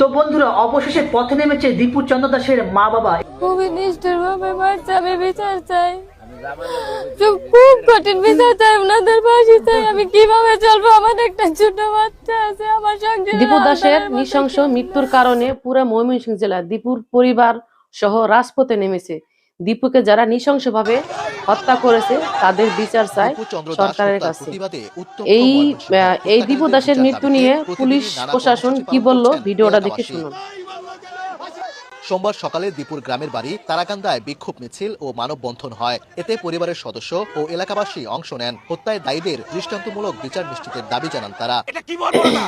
তো বন্ধুরা, অবশেষে পথে নেমেছে দীপু চন্দ্র দাসের মা বাবা। খুবই নিষ্ঠুরভাবে মারছে, আমি বিচার চাই, খুব কঠিন বিচার চাই, ওনাদের ফাঁসি চাই। আমি কিভাবে চলবো? আমার একটা ছোট বাচ্চা আছে, আমার সঙ্গে। দীপু দাসের নৃশংস মৃত্যুর কারণে পুরো ময়মনসিংহ জেলা দীপুর পরিবার সহ রাজপথে নেমেছে। দীপুকে যারা নৃশংসভাবে হত্যা করেছে তাদের বিচার চায় সরকারের কাছে। এই দীপু দাসের মৃত্যু নিয়ে পুলিশ প্রশাসন কি বলল, ভিডিওটা দেখে শুনুন। সোমবার সকালে দীপুর গ্রামের বাড়ি তারাকান্দায় বিক্ষোভ মিছিল ও মানববন্ধন হয়। এতে পরিবারের সদস্য ও এলাকাবাসী অংশ নেন। হত্যায় দায়ীদের দৃষ্টান্তমূলক বিচার নিশ্চিতের দাবি জানান তারা। এটা কি বর্বরতা?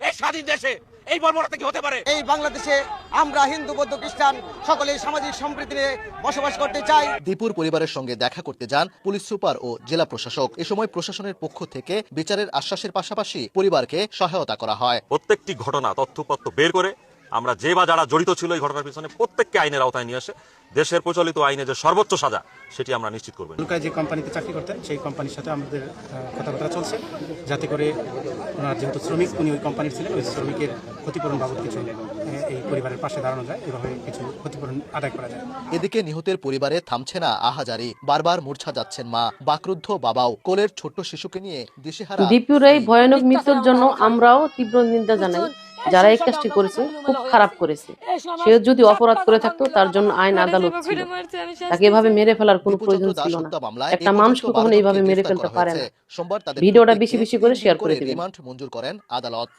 এই স্বাধীন দেশে এই বর্বরতা কি হতে পারে? এই বাংলাদেশে আমরা হিন্দু, বৌদ্ধ, খ্রিস্টান সকলে সামাজিক সম্প্রীতি নিয়ে বসবাস করতে চাই। দীপুর পরিবারের সঙ্গে দেখা করতে যান পুলিশ সুপার ও জেলা প্রশাসক। এ সময় প্রশাসনের পক্ষ থেকে বিচারের আশ্বাসের পাশাপাশি পরিবারকে সহায়তা করা হয়। প্রত্যেকটি ঘটনা তথ্যপত্র বের করে আমরা যে বা যারা জড়িত ছিল এই ঘটনার পিছনে প্রত্যেককে আইনের আওতায় নিয়ে আসে দেশের প্রচলিত আইনে যে সর্বোচ্চ সাজা সেটি আমরা নিশ্চিত করব। যে কোম্পানিতে চাকরি করতেন সেই কোম্পানির সাথে আমাদের কথাবার্তা চলছে, যাতে করে ওনার যেহেতু শ্রমিক, উনি ওই কোম্পানির ছিলেন, ওই শ্রমিকের ক্ষতিপূরণ বাবদ কিছু এই পরিবারের পাশে দাঁড়ানো যায়, এভাবে কিছু ক্ষতিপূরণ আদায় করা যায়। এদিকে নিহতের পরিবারে থামছে না আহাজারি। বারবার মূর্ছা যাচ্ছেন মা, বাকরুদ্ধ বাবাও, কোলের ছোট্ট শিশুকে নিয়ে দিশেহারা। দীপুর এই ভয়ানক মৃত্যুর জন্য আমরাও তীব্র নিন্দা জানাই। যারা এই কাজটি করেছে খুব খারাপ করেছে। সে যদি অপরাধ করে থাকতো তার জন্য আইন আদালত ছিল, তাকে এভাবে মেরে ফেলার কোনো প্রয়োজন ছিল না। একটা মানুষকে কখনো এইভাবে মেরে ফেলতে পারে না। ভিডিওটা বেশি বেশি করে শেয়ার করে দিবেন। রিমান্ড মঞ্জুর করেন আদালত।